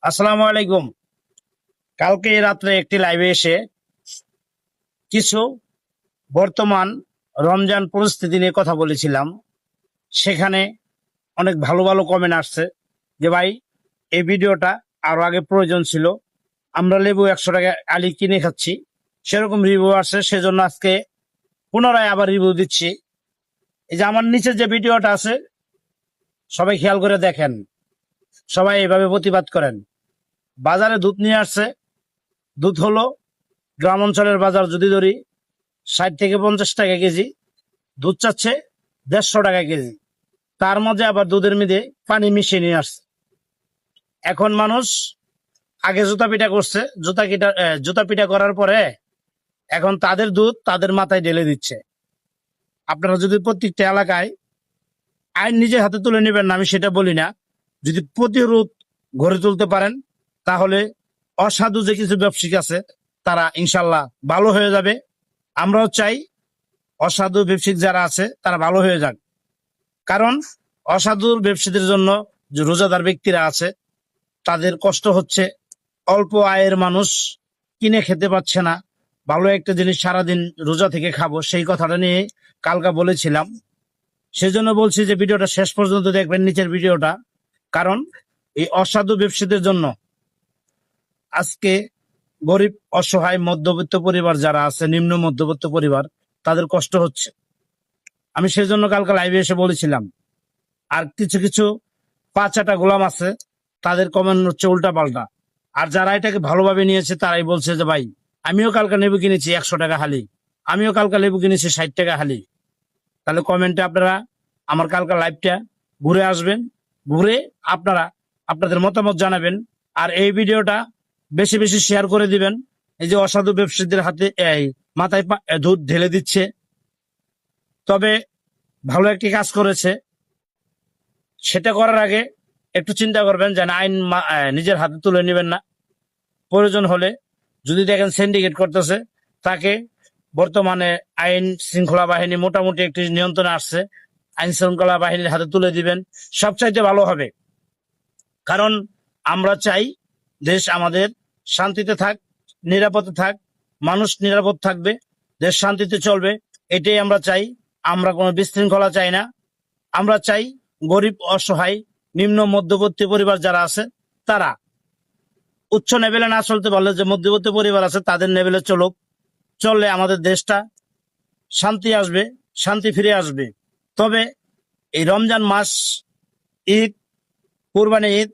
আসসালামু আলাইকুম। কালকে রাত্রে একটি লাইভে এসে কিছু বর্তমান রমজান পরিস্থিতি নিয়ে কথা বলেছিলাম। সেখানে অনেক ভালো ভালো কমেন্ট আসছে যে ভাই, এই ভিডিওটা আরো আগে প্রয়োজন ছিল। আমরা লেবু 100 টাকা আলি কিনে খাচ্ছি, সেরকম রিভিউ আসছে, সেজন্য আজকে পুনরায় আবার রিভিউ দিচ্ছি। এই যে আমার নিচে যে ভিডিওটা আছে, সবাই খেয়াল করে দেখেন, সবাই এভাবে প্রতিবাদ করেন। বাজারে দুধ নিয়ে আসছে। দুধ হলো গ্রাম অঞ্চলের বাজার যদি ধরি 60 থেকে 50 টাকা কেজি, দুধ চাচ্ছে 150 টাকা কেজি। তার মধ্যে আবার দুধের মধ্যে পানি মিশিয়ে নিয়ে আসছে। এখন মানুষ আগে জুতা পিটা করছে, জুতা পিটা করার পরে এখন তাদের দুধ তাদের মাথায় ঢেলে দিচ্ছে। আপনারা যদি প্রত্যেকটা এলাকায় আইন নিজের হাতে তুলে নেবেন না, আমি সেটা বলি না, যদি প্রতিরোধ গড়ে তুলতে পারেন, তাহলে অসাধু যে কিছু ব্যবসায়ী আছে তারা ইনশাল্লাহ ভালো হয়ে যাবে। আমরাও চাই অসাধু ব্যবসায়িক যারা আছে তারা ভালো হয়ে যাক। কারণ অসাধু ব্যবসায়ীদের জন্য যে রোজাদার ব্যক্তিরা আছে তাদের কষ্ট হচ্ছে। অল্প আয়ের মানুষ কিনে খেতে পাচ্ছে না। ভালো একটা জিনিস সারাদিন রোজা থেকে খাবো, সেই কথাটা নিয়ে কালকা বলেছিলাম। সেজন্য বলছি যে ভিডিওটা শেষ পর্যন্ত দেখবেন, নিচের ভিডিওটা। কারণ এই অসাধু ব্যবসায়ীদের জন্য আজকে গরিব অসহায় মধ্যবিত্ত পরিবার যারা আছে, নিম্ন মধ্যবিত্ত পরিবার, তাদের কষ্ট হচ্ছে। আমি সেজন্য কালকে লাইভে এসে বলেছিলাম। আর কিছু কিছু পাঁচাটা গোলাম আছে, তাদের কমেন্ট হচ্ছে উল্টা পাল্টা। আর যারা এটাকে ভালোভাবে নিয়েছে তারাই বলছে যে ভাই, আমিও কালকে লেবু কিনেছি 100 টাকা হালি, আমিও কালকে লেবু কিনেছি 60 টাকা হালি। তাহলে কমেন্টে আপনারা আমার কালকে লাইভটা ঘুরে আসবেন, ঘুরে আপনারা আপনাদের মতামত জানাবেন। আর এই ভিডিওটা বেশি বেশি শেয়ার করে দিবেন। এই যে অসাধু ব্যবসায়ীদের হাতে এই মাথায় দুধ ঢেলে দিচ্ছে। তবে ভালো একটি কাজ করেছে, সেটা করার আগে একটু চিন্তা করবেন যেন আইন নিজের হাতে তুলে নেবেন না। প্রয়োজন হলে যদি দেখেন সিন্ডিকেট করতেছে, তাকে বর্তমানে আইন শৃঙ্খলা বাহিনী মোটামুটি একটি নিয়ন্ত্রণে আসছে, আইন শৃঙ্খলা বাহিনীর হাতে তুলে দিবেন, সবচাইতে ভালো হবে। কারণ আমরা চাই দেশ আমাদের শান্তিতে থাক, নিরাপদে থাক, মানুষ নিরাপদ থাকবে, দেশ শান্তিতে চলবে, এটাই আমরা চাই। আমরা কোনো বিশৃঙ্খলা চাই না। আমরা চাই গরিব অসহায় নিম্ন মধ্যবর্তী পরিবার যারা আছে তারা উচ্চ লেভেলে না চলতে পারলে যে মধ্যবর্তী পরিবার আছে তাদের লেভেলে চলুক। চললে আমাদের দেশটা শান্তি আসবে, শান্তি ফিরে আসবে। তবে এই রমজান মাস, ঈদ, কুরবানি ঈদ,